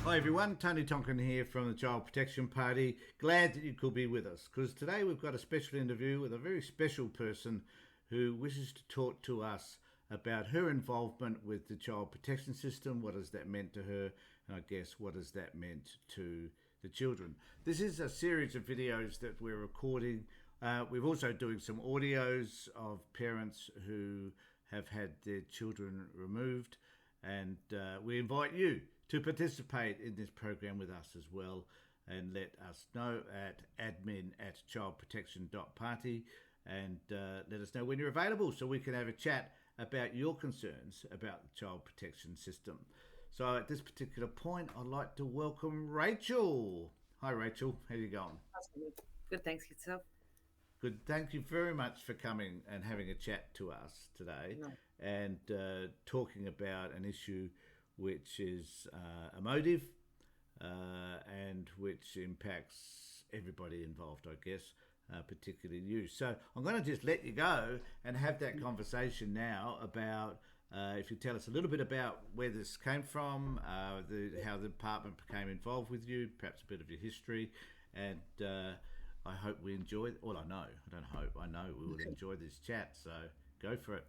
Hi everyone, Tony Tonkin here from the Child Protection Party. Glad that you could be with us because today we've got a special interview with a very special person who wishes to talk to us about her involvement with the child protection system. What has that meant to her? And I guess what has that meant to the children? This is a series of videos that we're recording. We're also doing some audios of parents who have had their children removed, and we invite you to participate in this program with us as well, and let us know at admin@childprotection.party, and let us know when you're available so we can have a chat about your concerns about the child protection system. So at this particular point, I'd like to welcome Rachel. Hi Rachel, how you going? Good, thanks yourself. Good. Thank you very much for coming and having a chat to us today, No. and talking about an issue which is emotive, and which impacts everybody involved, I guess, particularly you. So I'm going to just let you go and have that conversation now about. If you tell us a little bit about where this came from, how the department became involved with you, perhaps a bit of your history, and I hope we enjoy. Well, I know. I don't hope. I know we will enjoy this chat. So go for it.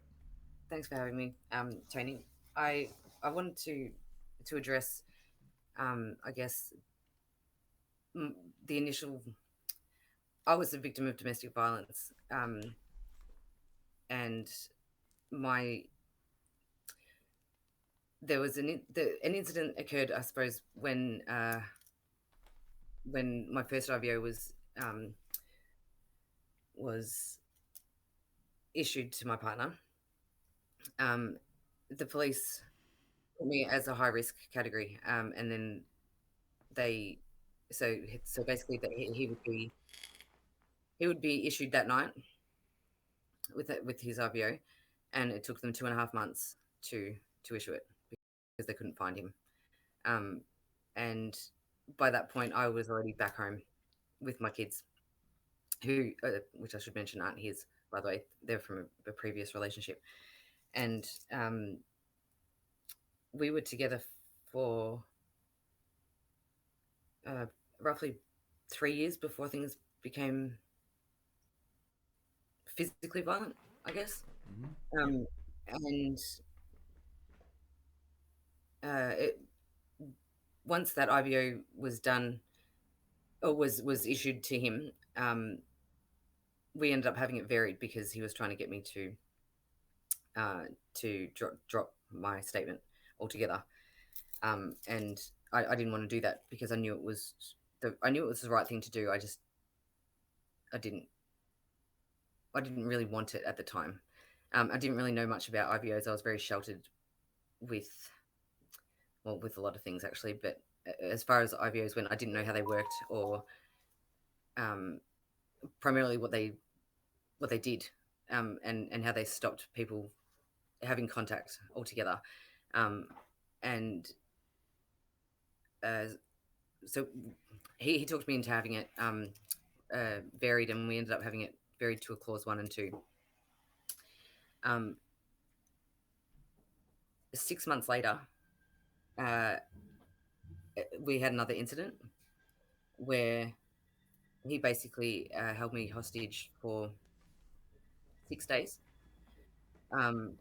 Thanks for having me, Tony. I wanted to address, I guess, mm, the initial. I was a victim of domestic violence, and my there was an incident occurred, I suppose, when my first IVO was issued to my partner. Um, the police put me as a high risk category, and then they so basically that he would be issued that night with his IVO, and it took them 2.5 months to issue it because they couldn't find him. Um, and by that point, I was already back home with my kids, who, which I should mention, aren't his, by the way. They're from a previous relationship, and we were together for uh, roughly 3 years before things became physically violent, I guess. Mm-hmm. Yep. Um, and it, once that IVO was done or was issued to him, we ended up having it varied because he was trying to get me uh, to drop my statement altogether. And I didn't want to do that because I knew it was the right thing to do. I didn't I didn't really want it at the time. I didn't really know much about IVOs. I was very sheltered with with a lot of things actually, but as far as IVOs went, I didn't know how they worked or um, primarily what they did, and how they stopped people having contact altogether. Um, and uh, so he talked me into having it varied, and we ended up having it varied to a clause 1 and 2. Um, 6 months later, uh, we had another incident where he basically held me hostage for 6 days. Um,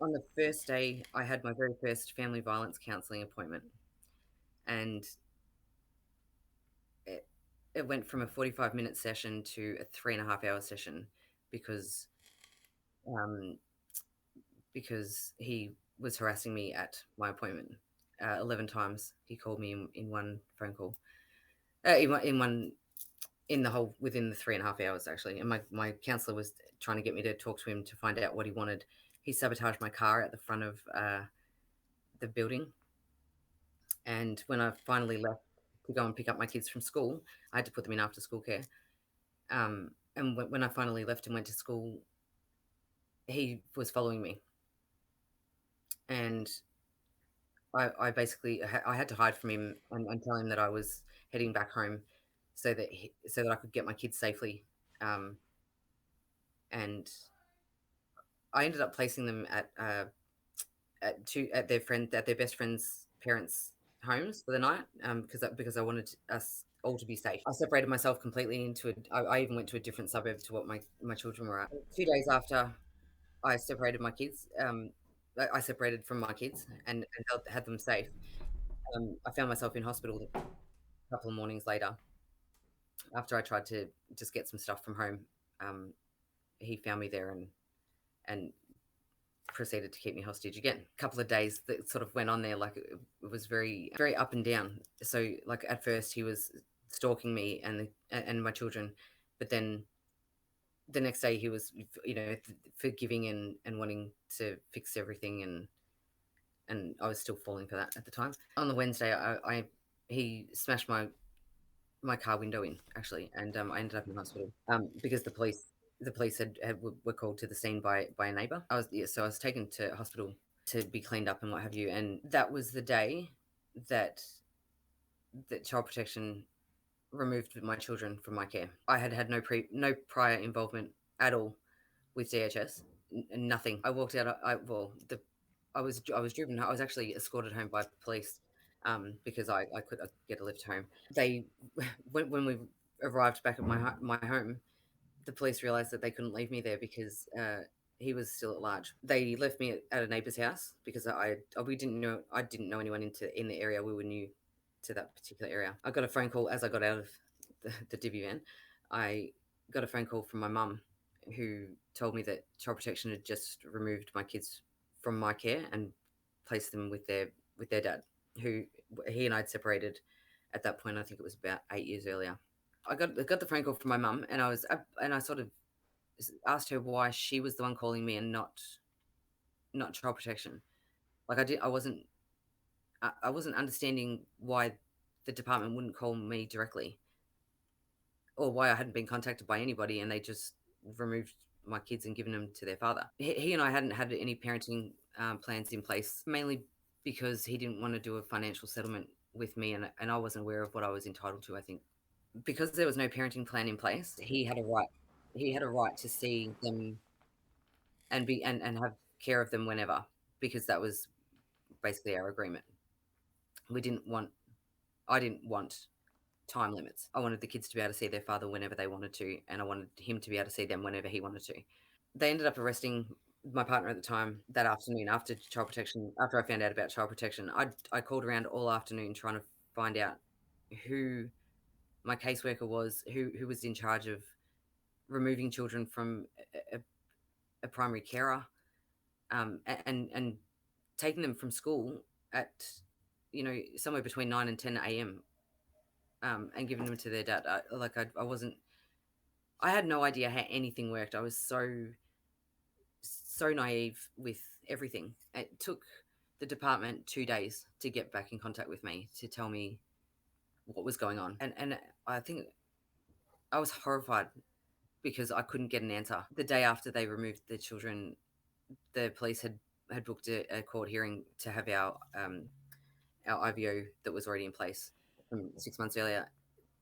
on the first day, I had my very first family violence counselling appointment, and it, it went from a 45-minute session to a 3.5-hour session because um, because he was harassing me at my appointment. 11 times he called me in one phone call, in one in the whole within the 3.5 hours actually. And my counselor was trying to get me to talk to him to find out what he wanted. He sabotaged my car at the front of the building, and when I finally left to go and pick up my kids from school, I had to put them in after school care. And when I finally left and went to school, he was following me, and I basically I had to hide from him and tell him that I was heading back home, so that I could get my kids safely. Um, and I ended up placing them at their best friend's parents' homes for the night, because I wanted us all to be safe. I separated myself completely into I even went to a different suburb to what my children were at. 2 days after I separated my kids, I separated from my kids and had them safe. I found myself in hospital a couple of mornings later after I tried to just get some stuff from home. Um, he found me there and proceeded to keep me hostage again. A couple of days that sort of went on there, like it was very very up and down. So like at first he was stalking me and my children, but then the next day he was, forgiving and wanting to fix everything, and I was still falling for that at the time. On the Wednesday, I he smashed my car window in, actually, and I ended up in hospital because the police were called to the scene by a neighbor. So I was taken to hospital to be cleaned up and what have you, and that was the day that child protection removed my children from my care. I had had no prior involvement at all with DHS, nothing. I walked out. I was driven. I was actually escorted home by police because I could get a lift home. They when we arrived back at my home, the police realized that they couldn't leave me there because he was still at large. They left me at a neighbor's house because I didn't know anyone in the area. We were new to that particular area. I got a phone call as I got out of the divvy van. I got a phone call from my mum, who told me that child protection had just removed my kids from my care and placed them with their dad, who he and I'd separated at that point. I think it was about 8 years earlier. I got the phone call from my mum, and I sort of asked her why she was the one calling me and not child protection. Like I wasn't understanding why the department wouldn't call me directly, or why I hadn't been contacted by anybody, and they just removed my kids and given them to their father. He and I hadn't had any parenting plans in place, mainly because he didn't want to do a financial settlement with me, and I wasn't aware of what I was entitled to. I think because there was no parenting plan in place, he had a right. He had a right to see them and and have care of them whenever, because that was basically our agreement. We didn't want. I didn't want time limits. I wanted the kids to be able to see their father whenever they wanted to, and I wanted him to be able to see them whenever he wanted to. They ended up arresting my partner at the time that afternoon after child protection. After I found out about child protection, I called around all afternoon trying to find out who my caseworker was, who was in charge of removing children from a, a primary carer, and taking them from school at somewhere between 9 and 10 a.m. And giving them to their dad. I wasn't. I had no idea how anything worked. I was so naive with everything. It took the department 2 days to get back in contact with me to tell me what was going on, and I think I was horrified because I couldn't get an answer. The day after they removed the children, the police had booked a court hearing to have our IVO that was already in place from 6 months earlier,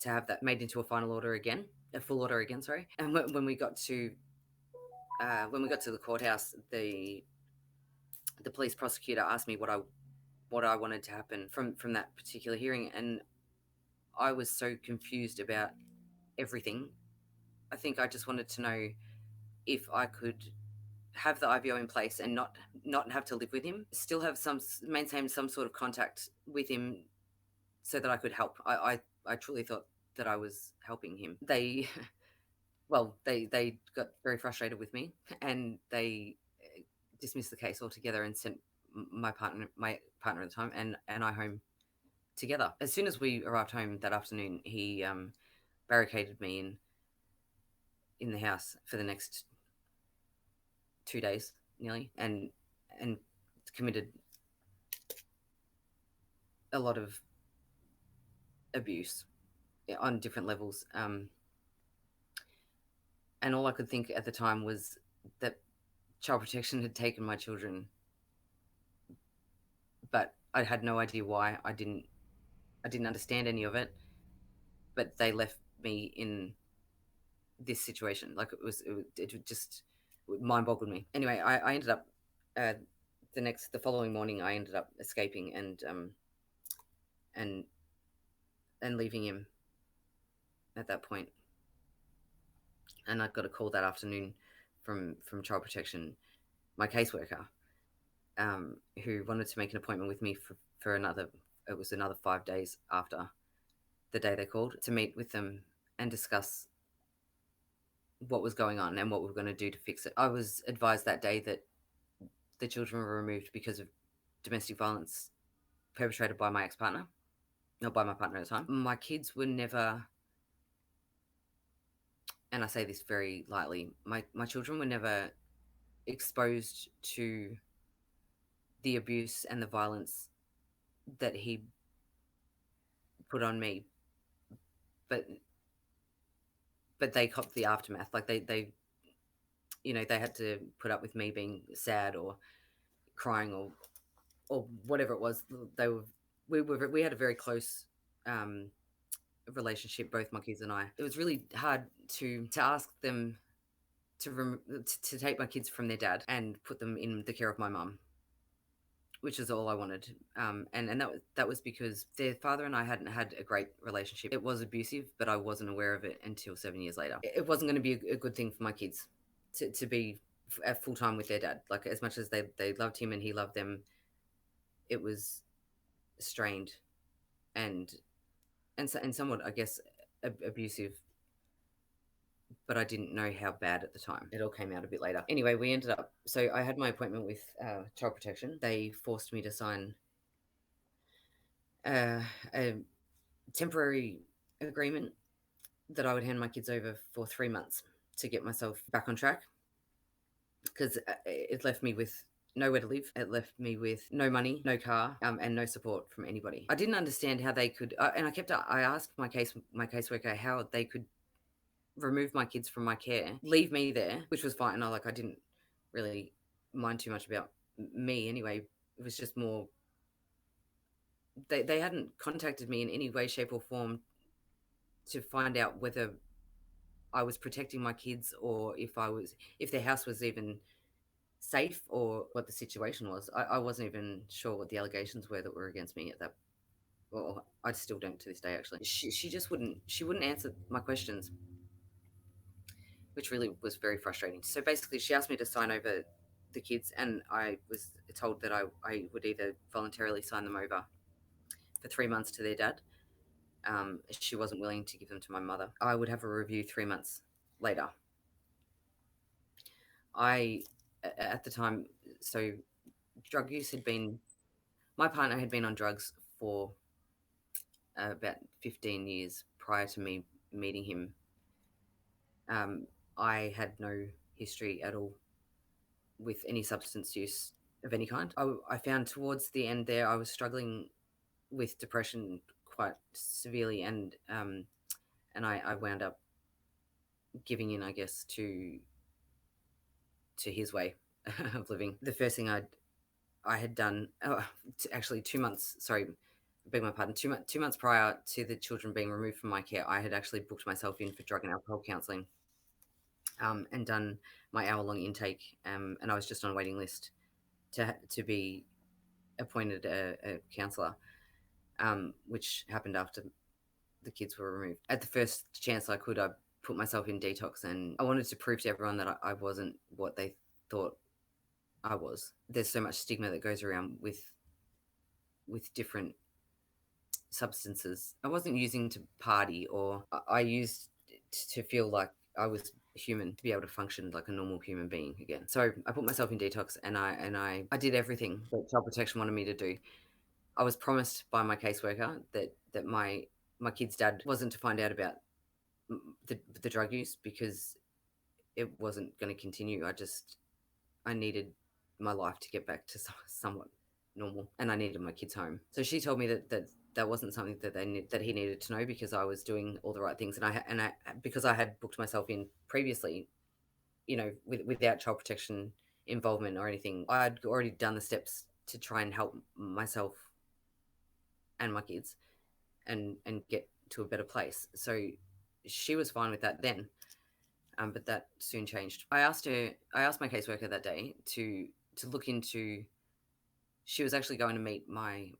to have that made into a final order again, a full order again. Sorry. And when we got to the courthouse, the police prosecutor asked me what I wanted to happen from that particular hearing, and I was so confused about everything. I think I just wanted to know if I could have the IVO in place and not have to live with him, still have maintain some sort of contact with him, so that I could help. I truly thought that I was helping him. They they got very frustrated with me, and they dismissed the case altogether and sent my partner at the time and I home together. As soon as we arrived home that afternoon, he barricaded me in the house for the next 2 days nearly, and committed a lot of abuse on different levels. And all I could think at the time was that child protection had taken my children, but I had no idea why. I didn't understand any of it, but they left me in this situation. Like it just mind boggled me. Anyway, I ended up the following morning I ended up escaping, and and leaving him at that point. And I got a call that afternoon from Child Protection, my caseworker, who wanted to make an appointment with me for another. It was another 5 days after the day they called, to meet with them and discuss what was going on and what we were going to do to fix it. I was advised that day that the children were removed because of domestic violence perpetrated by my ex-partner, not by my partner at the time. My kids were never, and I say this very lightly, my children were never exposed to the abuse and the violence that he put on me, but they copped the aftermath. Like they they had to put up with me being sad or crying or whatever it was. We had a very close relationship, both my kids and I. It was really hard to ask them to take my kids from their dad and put them in the care of my mum, which is all I wanted. And that was because their father and I hadn't had a great relationship. It was abusive, but I wasn't aware of it until 7 years later. It wasn't going to be a good thing for my kids to be at full time with their dad. Like, as much as they loved him and he loved them, it was strained and somewhat, I guess, abusive. But I didn't know how bad at the time. It all came out a bit later. Anyway, we ended up. So I had my appointment with Child Protection. They forced me to sign a temporary agreement that I would hand my kids over for 3 months to get myself back on track, because it left me with nowhere to live. It left me with no money, no car, and no support from anybody. I didn't understand how they could, and I asked my caseworker how they could remove my kids from my care, leave me there, which was fine. I didn't really mind too much about me anyway. It was just more, they hadn't contacted me in any way, shape, or form to find out whether I was protecting my kids, or if their house was even safe, or what the situation was. I wasn't even sure what the allegations were that were against me at that. Well, I still don't to this day, actually. She just wouldn't answer my questions, which really was very frustrating. So basically, she asked me to sign over the kids, and I was told that I would either voluntarily sign them over for 3 months to their dad. She wasn't willing to give them to my mother. I would have a review 3 months later. At the time, so drug use my partner had been on drugs for about 15 years prior to me meeting him. I had no history at all with any substance use of any kind. I found towards the end there, I was struggling with depression quite severely, and I wound up giving in, I guess, to his way of living. The first thing I had done, actually 2 months, sorry, beg my pardon, 2 months prior to the children being removed from my care, I had actually booked myself in for drug and alcohol counselling, and done my hour-long intake, and I was just on a waiting list to be appointed a counsellor, which happened after the kids were removed. At the first chance I could, I put myself in detox, and I wanted to prove to everyone that I wasn't what they thought I was. There's so much stigma that goes around with different substances. I wasn't using to party, or I used to feel like I was human, to be able to function like a normal human being again. So I put myself in detox, and I did everything that Child Protection wanted me to do. I was promised by my caseworker that my kid's dad wasn't to find out about the drug use, because it wasn't going to continue. I needed my life to get back to somewhat normal, and I needed my kids home. So she told me that wasn't something that he needed to know, because I was doing all the right things, and I because I had booked myself in previously, without Child Protection involvement or anything. I had already done the steps to try and help myself and my kids, and get to a better place. So she was fine with that then, but that soon changed. I asked my caseworker that day to look into. She was actually going to meet my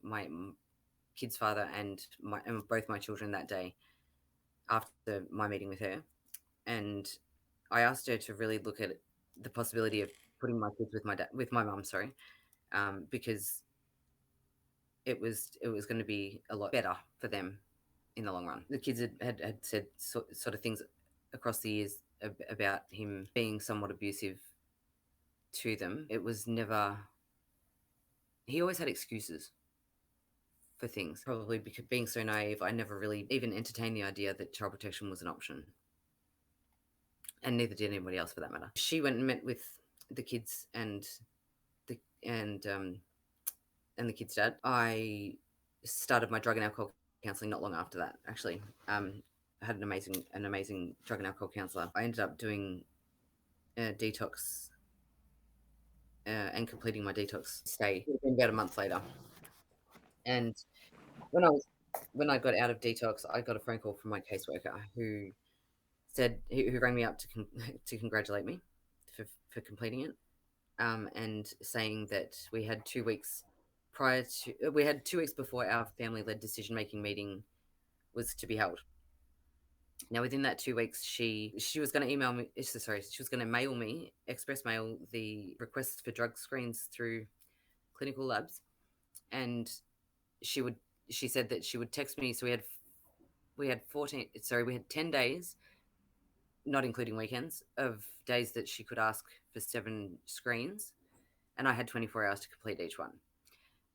kid's father and both my children that day after my meeting with her, and I asked her to really look at the possibility of putting my kids with my mum, sorry, because it was going to be a lot better for them in the long run. The kids had said sort of things across the years about him being somewhat abusive to them. It was never. He always had excuses for things. Probably because being so naive, I never really even entertained the idea that child protection was an option, and neither did anybody else for that matter. She went and met with the kids the and the kid's dad. I started my drug and alcohol counselling not long after that. Actually, I had an amazing drug and alcohol counsellor. I ended up doing a detox and completing my detox stay about a month later. And when I got out of detox, I got a phone call from my caseworker who who rang me up to congratulate me for completing it, and saying that we had 2 weeks before our family-led decision-making meeting was to be held. Now, within that 2 weeks, she was going to email me. Sorry, she was going to mail me, express mail, the requests for drug screens through clinical labs, and she said that she would text me. So we had 10 days, not including weekends, of days that she could ask for 7 screens, and I had 24 hours to complete each one.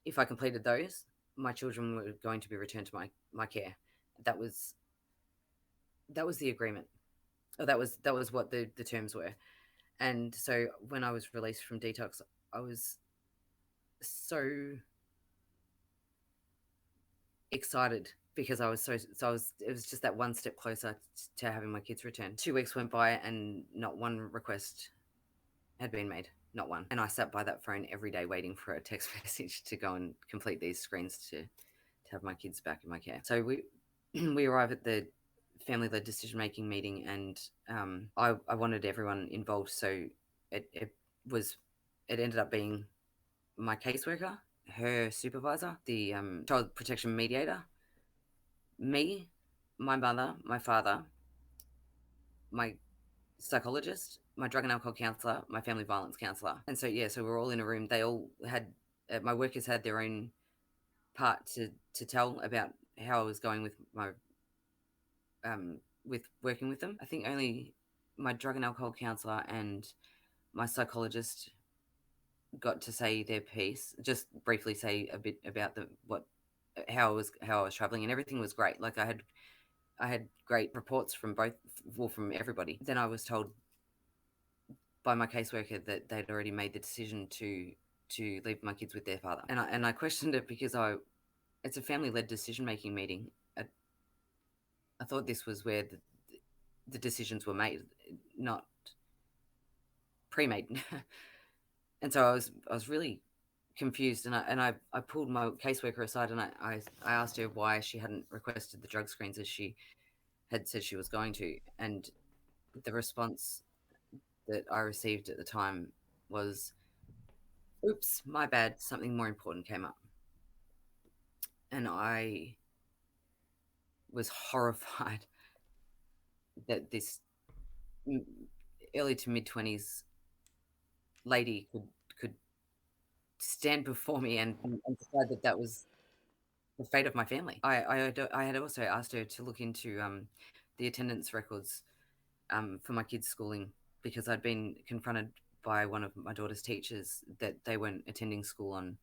If I completed those, my children were going to be returned to my care. That was the agreement. Oh, that was what the terms were. And so when I was released from detox, I was so excited because it was just that one step closer to having my kids returned. 2 weeks went by and not one request had been made. Not one. And I sat by that phone every day waiting for a text message to go and complete these screens to have my kids back in my care. So we arrive at the family-led decision-making meeting, and I wanted everyone involved. So it ended up being my caseworker, her supervisor, the child protection mediator, me, my mother, my father, my psychologist, my drug and alcohol counselor, my family violence counselor. And so so we're all in a room. They all had my workers had their own part to tell about how I was going with my with working with them. I think only my drug and alcohol counselor and my psychologist got to say their piece, just briefly say a bit about how I was traveling, and everything was great. Like I had great reports from from everybody. Then I was told by my caseworker that they'd already made the decision to leave my kids with their father, and I questioned it because it's a family-led decision-making meeting. I thought this was where the decisions were made, not pre-made. And so I was really confused, and I pulled my caseworker aside, and I asked her why she hadn't requested the drug screens as she had said she was going to. And the response that I received at the time was, "Oops, my bad, something more important came up." And I was horrified that this early to mid-20s lady could stand before me and decide that was the fate of my family. I had also asked her to look into the attendance records for my kids' schooling, because I'd been confronted by one of my daughter's teachers that they weren't attending school on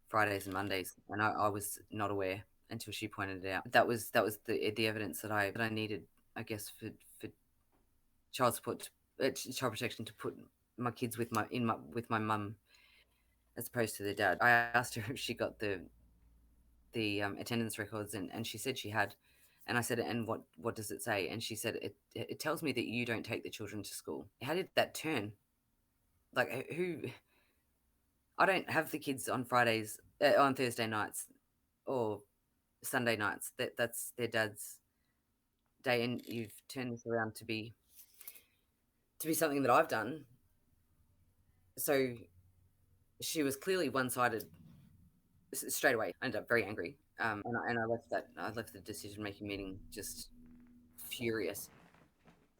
Fridays and Mondays, and I was not aware until she pointed it out. That was the evidence that I needed, I guess, for child support, child protection, to put my kids with my mum as opposed to their dad. I asked her if she got the attendance records, and she said she had. And I said, "And what does it say?" And she said, it tells me that you don't take the children to school." How did that turn? Like, who? I don't have the kids on Fridays, on Thursday nights, or Sunday nights. That's their dad's day, and you've turned this around to be something that I've done. So she was clearly one-sided straight away. I ended up very angry. I left the decision making meeting just furious,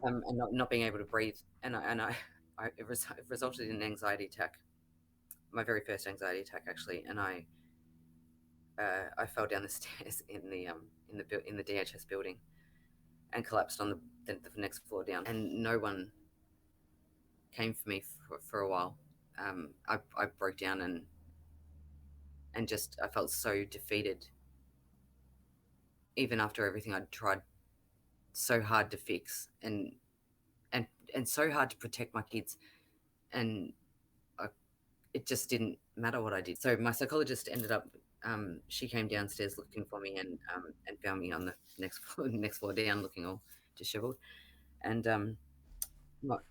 and not being able to breathe, it resulted in an anxiety attack, my very first anxiety attack actually, and I fell down the stairs in the DHS building and collapsed on the next floor down, and no one came for me for a while. I broke down and just I felt so defeated, even after everything I'd tried so hard to fix and and so hard to protect my kids, and I, it just didn't matter what I did. So my psychologist ended up. She came downstairs looking for me and found me on the next floor down, looking all disheveled, and and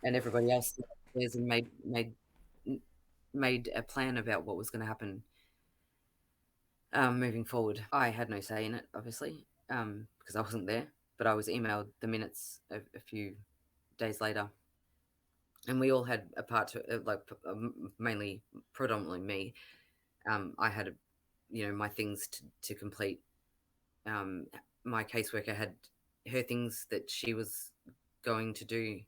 everybody else upstairs and made a plan about what was going to happen moving forward. I had no say in it, obviously, because I wasn't there, but I was emailed the minutes a few days later, and we all had a part to mainly, predominantly me. I had, my things to complete. Um, my caseworker had her things that she was going to do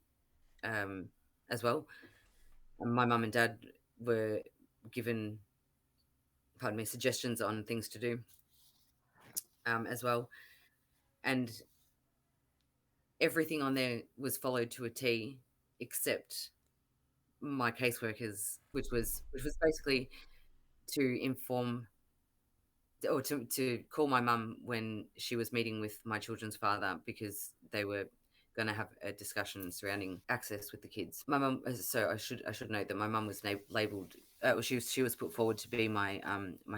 as well. And my mum and dad were given, pardon me, suggestions on things to do as well. And everything on there was followed to a T, except my caseworkers, which was basically to inform or to call my mum when she was meeting with my children's father, because they were going to have a discussion surrounding access with the kids. My mum, so I should note that my mum was labelled. She was put forward to be my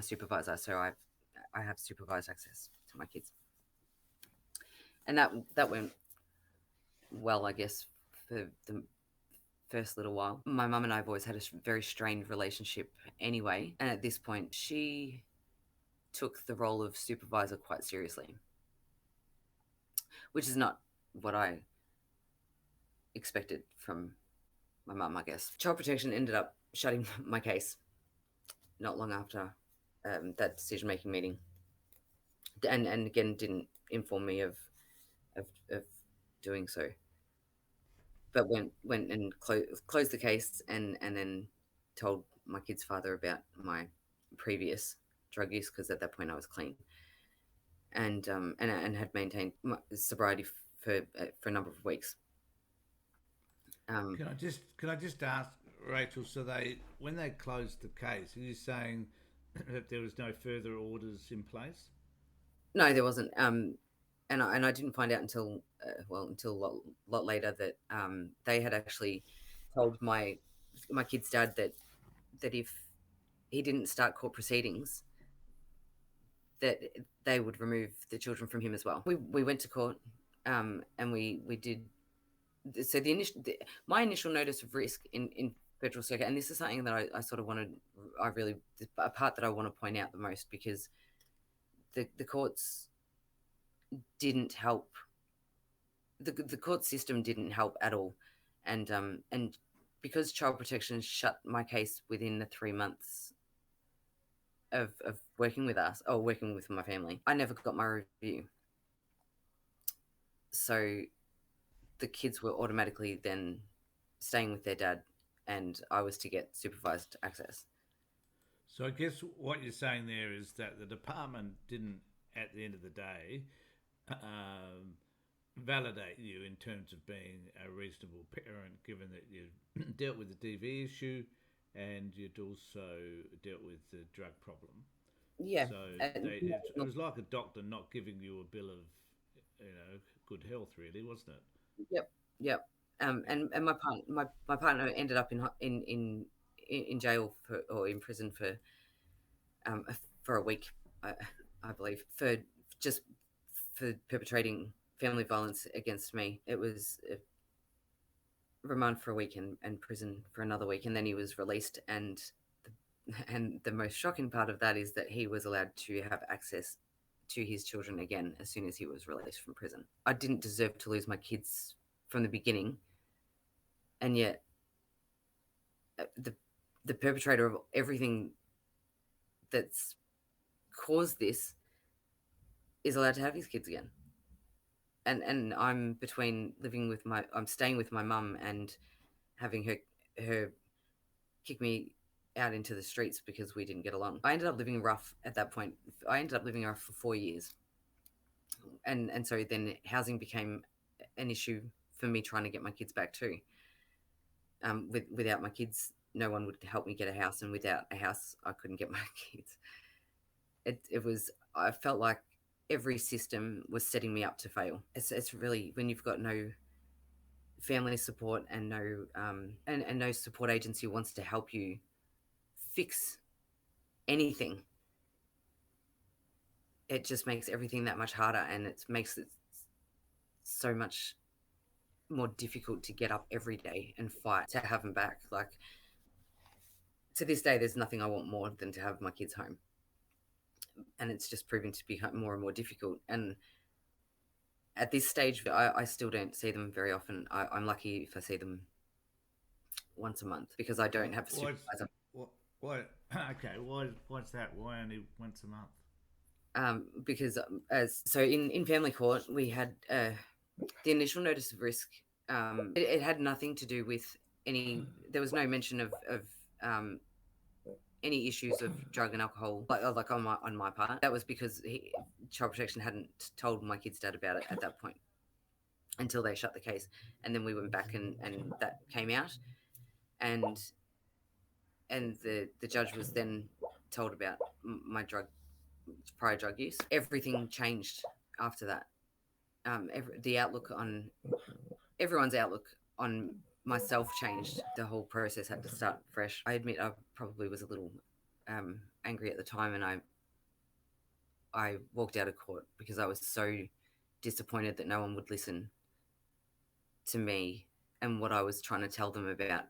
supervisor. So I have supervised access to my kids, and that went well, I guess, for the first little while. My mum and I have always had a very strained relationship anyway, and at this point, she took the role of supervisor quite seriously, which is not what I expected from my mum, I guess. Child protection ended up shutting my case not long after that decision making meeting, and again didn't inform me of doing so, but went and closed the case, and then told my kid's father about my previous drug use, because at that point I was clean, and had maintained my sobriety for a number of weeks. Um, Can I just ask, Rachel? So when they closed the case, are you saying that there was no further orders in place? no, there wasn't. And I didn't find out until until a lot later that they had actually told my kid's dad that if he didn't start court proceedings, that they would remove the children from him as well. We went to court, and we did. So my initial notice of risk in federal circuit, and this is something that I sort of wanted. I really, a part that I want to point out the most, because the courts didn't help. The court system didn't help at all, and because child protection shut my case within the 3 months of working with us, or working with my family, I never got my review. So the kids were automatically then staying with their dad, and I was to get supervised access. So I guess what you're saying there is that the department didn't, at the end of the day, um, validate you in terms of being a reasonable parent, given that you dealt with the DV issue and you'd also dealt with the drug problem. Yeah. So And it was like a doctor not giving you a bill of, good health, really, wasn't it? yep, yep. And my partner ended up in jail or in prison um for a week, I, I believe, for just for perpetrating family violence against me. It was remand for a week and prison for another week, and then he was released. And the most shocking part of that is that he was allowed to have access to his children again as soon as he was released from prison. I didn't deserve to lose my kids from the beginning, and yet the perpetrator of everything that's caused this is allowed to have his kids again. And I'm between I'm staying with my mum and having her kick me out into the streets because we didn't get along. I ended up living rough at that point. I ended up living rough for 4 years, and so then housing became an issue for me trying to get my kids back too. Without my kids, no one would help me get a house, and without a house, I couldn't get my kids. It was I felt like every system was setting me up to fail. It's really when you've got no family support and no support agency wants to help you fix anything, it just makes everything that much harder, and it makes it so much more difficult to get up every day and fight to have them back. Like, to this day, there's nothing I want more than to have my kids home, and it's just proving to be more and more difficult. And at this stage, I still don't see them very often. I'm lucky if I see them once a month because I don't have a supervisor. What? Okay. What's that? Why only once a month? Because in family court we had the initial notice of risk. It had nothing to do with any. There was no mention of any issues of drug and alcohol, like on my part. That was because Child Protection hadn't told my kid's dad about it at that point until they shut the case, and then we went back and that came out, and the judge was then told about my prior drug use. Everything changed after that. The outlook on everyone's outlook on myself changed. The whole process had to start fresh. I admit I probably was a little angry at the time, and I walked out of court because I was so disappointed that no one would listen to me and what I was trying to tell them about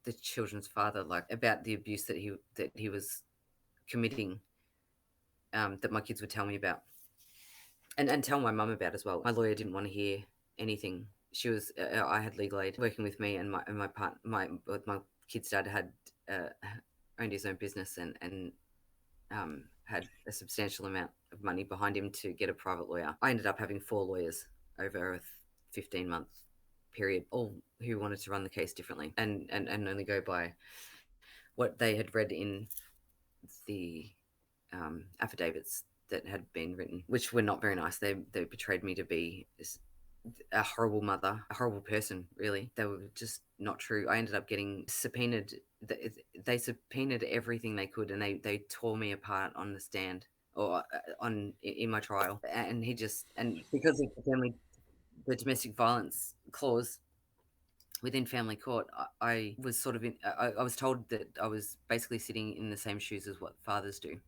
the children's father, like about the abuse that he was committing, that my kids would tell me about, and tell my mum about as well. My lawyer didn't want to hear anything. She was I had legal aid working with me, and my kid's dad had owned his own business and had a substantial amount of money behind him to get a private lawyer. I ended up having 4 lawyers over a 15-month period, all who wanted to run the case differently and only go by what they had read in the affidavits that had been written, which were not very nice. They portrayed me to be a horrible mother, a horrible person, really. They were just not true. I ended up getting subpoenaed. They subpoenaed everything they could, and they tore me apart on the stand or in my trial. And because of the domestic violence clause within family court, I was sort of I was told that I was basically sitting in the same shoes as what fathers do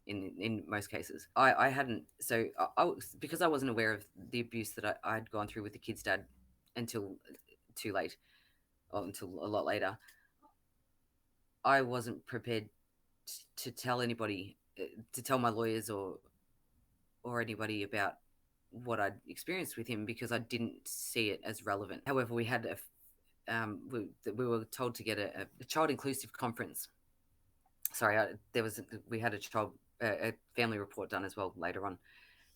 in most cases. I hadn't, so because I wasn't aware of the abuse that I had gone through with the kid's dad until too late, or until a lot later. I wasn't prepared to tell anybody, to tell my lawyers or anybody about what I'd experienced with him, because I didn't see it as relevant. However, we had we were told to get a child inclusive conference. Sorry, we had a family report done as well later on,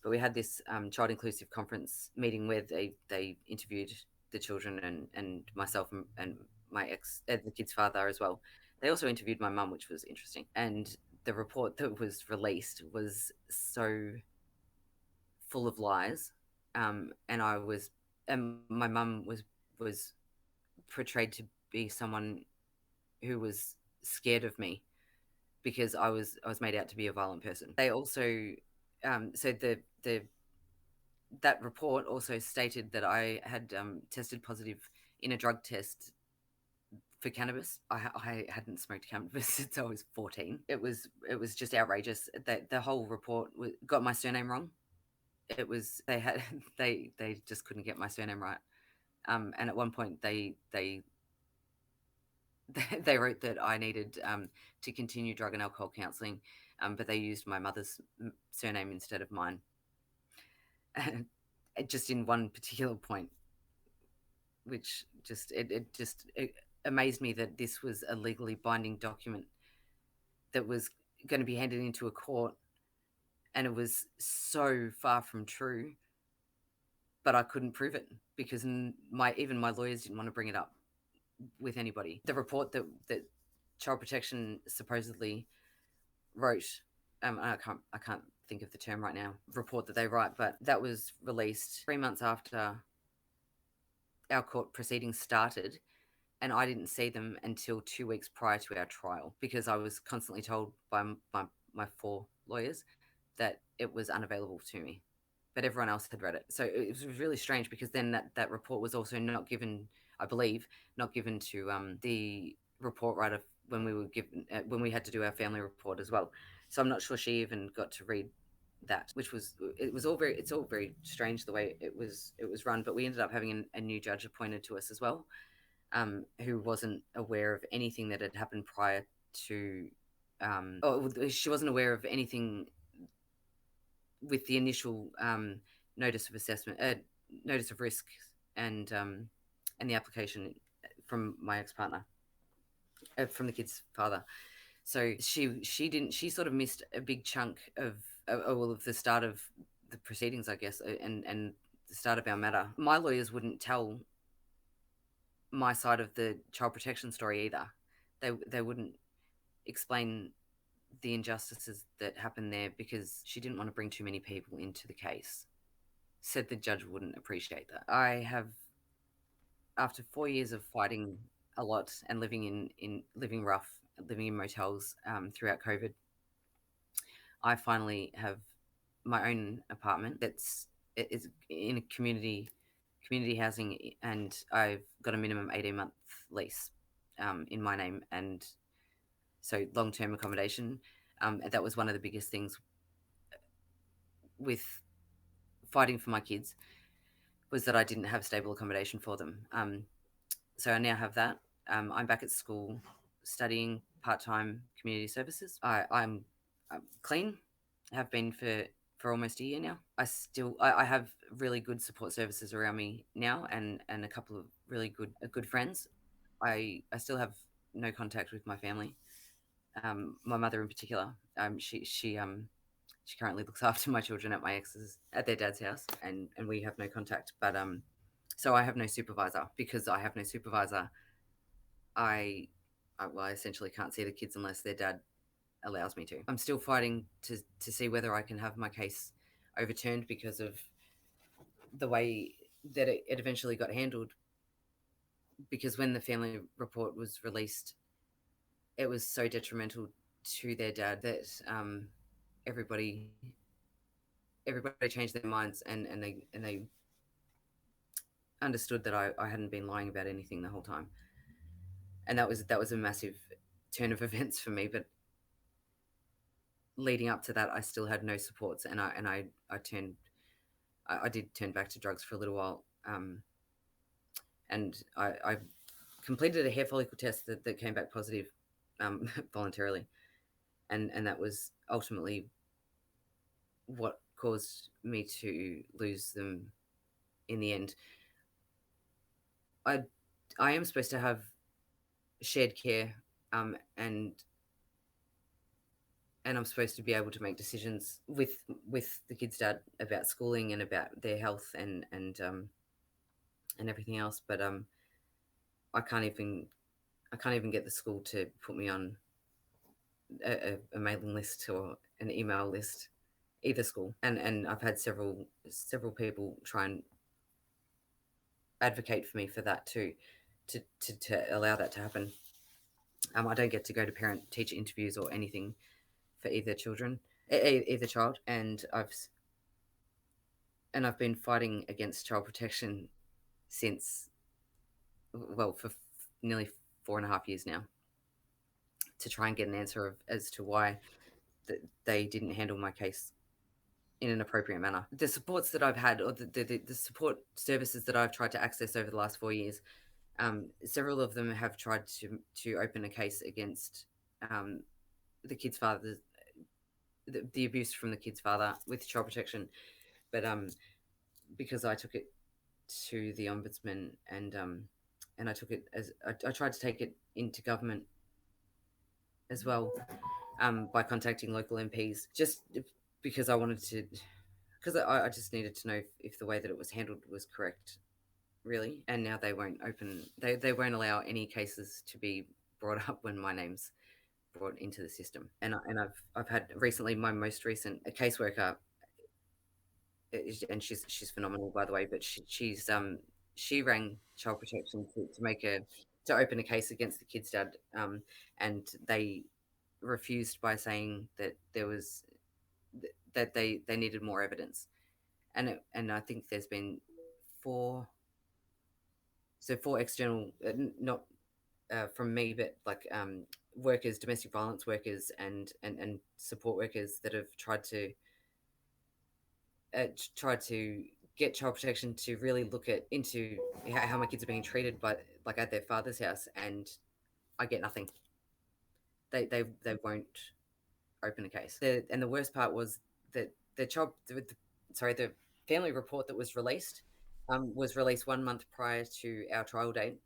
but we had this child inclusive conference meeting where they interviewed the children and myself and my the kid's father as well. They also interviewed my mum, which was interesting. And the report that was released was so full of lies, and my mum was portrayed to be someone who was scared of me because I was made out to be a violent person. They also so that report also stated that I had tested positive in a drug test for cannabis. I hadn't smoked cannabis since I was 14. It was just outrageous. The whole report got my surname wrong. It was they just couldn't get my surname right. And at one point they wrote that I needed to continue drug and alcohol counselling, but they used my mother's surname instead of mine. And just in one particular point, which it amazed me that this was a legally binding document that was going to be handed into a court, and it was so far from true, but I couldn't prove it because even my lawyers didn't want to bring it up with anybody. The report that Child Protection supposedly wrote, I can't think of the term right now, report that they write, but that was released 3 months after our court proceedings started, and I didn't see them until 2 weeks prior to our trial because I was constantly told by my 4 lawyers that it was unavailable to me, but everyone else had read it. So it was really strange because then that report was also not given, I believe, not given to the report writer when we had to do our family report as well. So I'm not sure she even got to read that, it's all very strange the way it was run. But we ended up having a new judge appointed to us as well, who wasn't aware of anything that had happened prior to. She wasn't aware of anything with the initial notice of assessment, notice of risk, and the application from my ex-partner, from the kid's father. So she didn't. She sort of missed a big chunk of the start of the proceedings, I guess, and the start of our matter. My lawyers wouldn't tell my side of the child protection story either. They wouldn't explain the injustices that happened there because she didn't want to bring too many people into the case. Said the judge wouldn't appreciate that. I have, after 4 years of fighting a lot and living in motels throughout COVID, I finally have my own apartment that's in a community housing, and I've got a minimum 18-month lease in my name, and so long-term accommodation. And that was one of the biggest things with fighting for my kids, was that I didn't have stable accommodation for them. So I now have that. I'm back at school studying part-time community services. I'm clean, have been for almost a year now. I have really good support services around me now, and a couple of really good friends. I still have no contact with my family. My mother in particular, she currently looks after my children at my ex's, at their dad's house, and we have no contact. But so I have no supervisor. Because I have no supervisor, I essentially can't see the kids unless their dad allows me to. I'm still fighting to see whether I can have my case overturned because of the way that it eventually got handled. Because when the family report was released, it was so detrimental to their dad that everybody changed their minds, and they understood that I hadn't been lying about anything the whole time. And that was a massive turn of events for me. But leading up to that, I still had no supports, and I did turn back to drugs for a little while, and I completed a hair follicle test that came back positive voluntarily, and that was ultimately what caused me to lose them in the end. I am supposed to have shared care, and I'm supposed to be able to make decisions with the kids' dad about schooling and about their health and everything else. But I can't even get the school to put me on a mailing list or an email list, either school. And I've had several people try and advocate for me for that too, to allow that to happen. I don't get to go to parent-teacher interviews or anything for either child, and I've been fighting against child protection since, for nearly 4.5 years now, to try and get an answer as to why they didn't handle my case in an appropriate manner. The supports that I've had, or the support services that I've tried to access over the last 4 years, several of them have tried to open a case against the kid's father, the abuse from the kid's father with child protection. But because I took it to the ombudsman, and I took it as I tried to take it into government as well, by contacting local MPs, just because I wanted to, because I just needed to know if the way that it was handled was correct, really. And now they won't open, they won't allow any cases to be brought up when my name's brought into the system. And I've had recently my most recent a caseworker, and she's phenomenal, by the way, but she rang child protection to make a to open a case against the kid's dad, and they refused by saying that there was that they needed more evidence. And I think there's been four four external, not from me, but like workers, domestic violence workers, and support workers that have tried to get child protection to really look at into how my kids are being treated by like at their father's house, and I get nothing. They won't open a case. And the worst part was that the family report that was released 1 month prior to our trial date,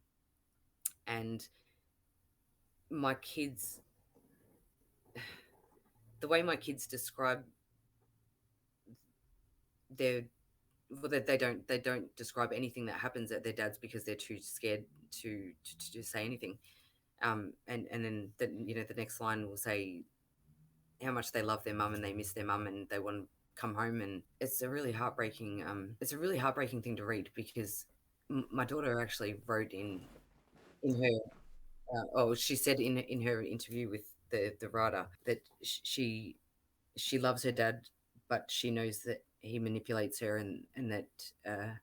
and my kids, the way my kids describe their well, they don't describe anything that happens at their dad's because they're too scared to say anything. And then the next line will say how much they love their mum and they miss their mum and they want to come home. And it's a really heartbreaking thing to read, because my daughter actually wrote in her she said in her interview with the writer that she loves her dad, but she knows that he manipulates her, uh,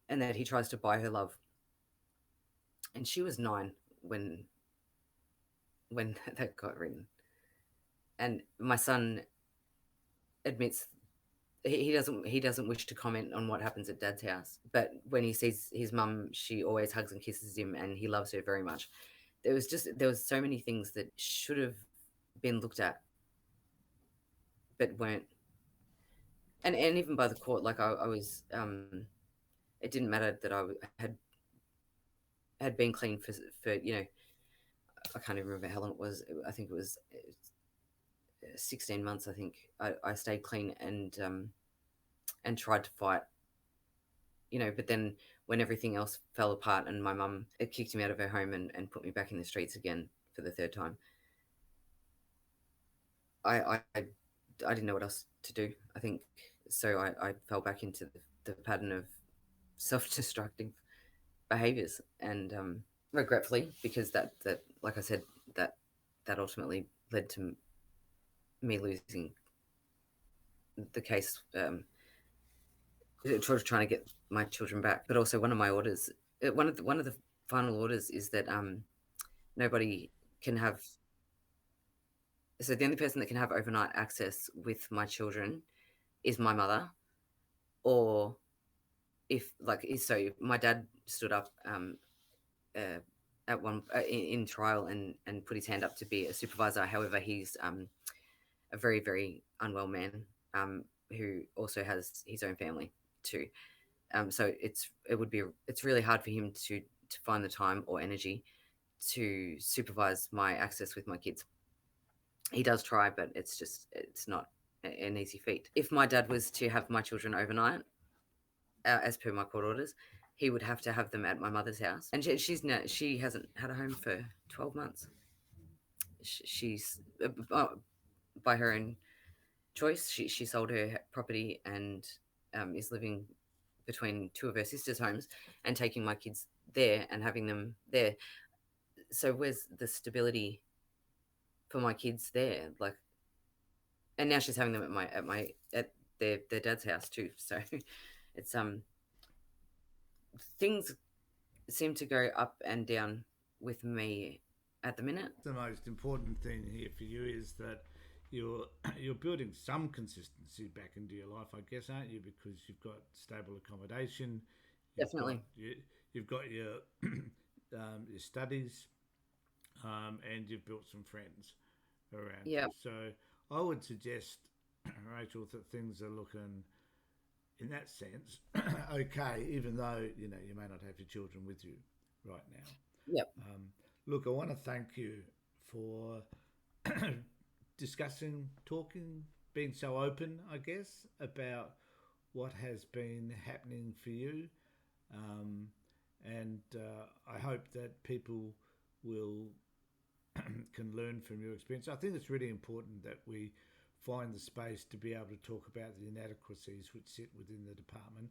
and that he tries to buy her love. And she was 9 when that got written. And my son admits he doesn't wish to comment on what happens at dad's house, but when he sees his mum, she always hugs and kisses him, and he loves her very much. There was so many things that should have been looked at but weren't. And even by the court, like I was it didn't matter that had been clean for I can't even remember how long it was. I think it was 16 months. I think I stayed clean and tried to fight, but then when everything else fell apart and my mum, it kicked me out of her home and put me back in the streets again for the third time, I didn't know what else to do, I think. So I fell back into the pattern of self-destructive behaviors, and regretfully, because that like I said, that ultimately led to me losing the case, trying to get my children back. But also, one of my orders, one of the final orders is that nobody can have. So the only person that can have overnight access with my children is my mother, or so my dad stood up uh, at one in trial and put his hand up to be a supervisor. However, he's a very, very unwell man, who also has his own family too. So it's really hard for him to find the time or energy to supervise my access with my kids. He does try, but it's not an easy feat. If my dad was to have my children overnight, as per my court orders, he would have to have them at my mother's house, and she hasn't had a home for 12 months. She's by her own choice. She sold her property and is living between two of her sisters' homes and taking my kids there and having them there. So where's the stability for my kids there? Like, and now she's having them at their dad's house too. So it's things seem to go up and down with me at the minute. The most important thing here for you is that you're you're building some consistency back into your life, I guess, aren't you? Because you've got stable accommodation, Definitely. you've got your studies, and you've built some friends around Yeah. you. So I would suggest, Rachel, that things are looking in that sense okay, even though you may not have your children with you right now. Yep. Look, I want to thank you for discussing, talking being so open, I guess, about what has been happening for you. Um, and I hope that people will can learn from your experience. I think it's really important that we find the space to be able to talk about the inadequacies which sit within the department.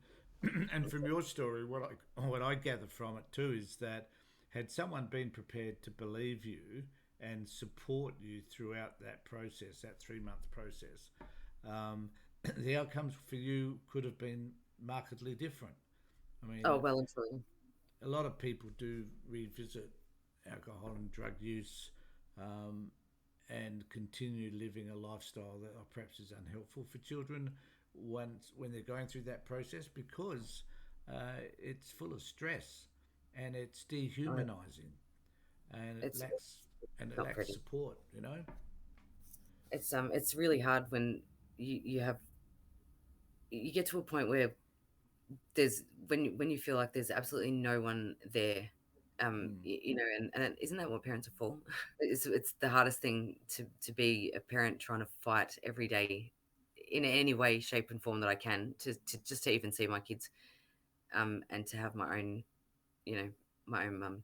And from your story, what I gather from it too is that had someone been prepared to believe you and support you throughout that process, that 3 month process, um, the outcomes for you could have been markedly different. I Oh, mean, well and truly. a lot of people do revisit alcohol and drug use, um, and continue living a lifestyle that perhaps is unhelpful for children once when they're going through that process, because it's full of stress and it's Oh, dehumanizing, and it it's lacks and it not lacks pretty. support. It's really hard when you have you get to a point where there's when you feel like there's absolutely no one there, Mm. you know, and isn't that what parents are for? It's the hardest thing to be a parent trying to fight every day in any way, shape, and form that I can to just to even see my kids, and to have my own, you know, my own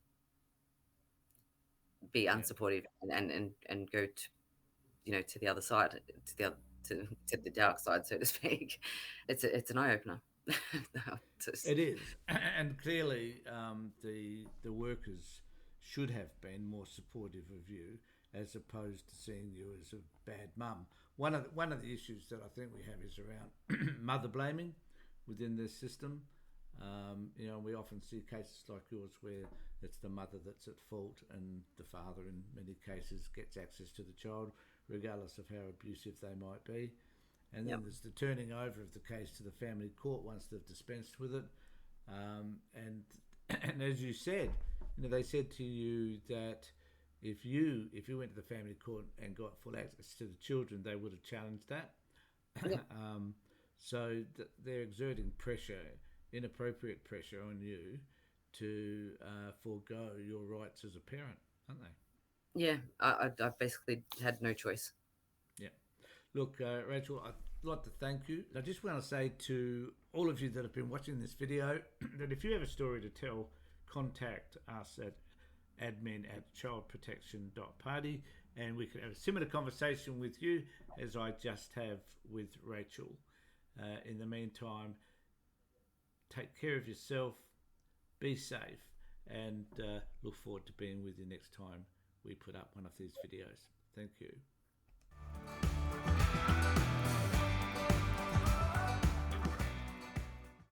be Yeah, unsupportive and go to, you know, to the other side, to the to the dark side, so to speak. It's an eye opener. Just, it is, and clearly the workers should have been more supportive of you as opposed to seeing you as a bad mum. One of the issues that I think we have is around mother blaming within the system. We often see cases like yours where it's the mother that's at fault, and the father, in many cases, gets access to the child, regardless of how abusive they might be. And then yep, there's the turning over of the case to the family court once they've dispensed with it. And and as you said, they said to you that if you went to the family court and got full access to the children, they would have challenged that. yep. They're exerting pressure, inappropriate pressure on you to forego your rights as a parent, aren't they? Yeah, I basically had no choice. Yeah. Look, Rachel, I'd like to thank you. I just want to say to all of you that have been watching this video that if you have a story to tell, contact us at admin@childprotection.party, and we can have a similar conversation with you as I just have with Rachel. In the meantime, take care of yourself, be safe, and look forward to being with you next time we put up one of these videos. Thank you.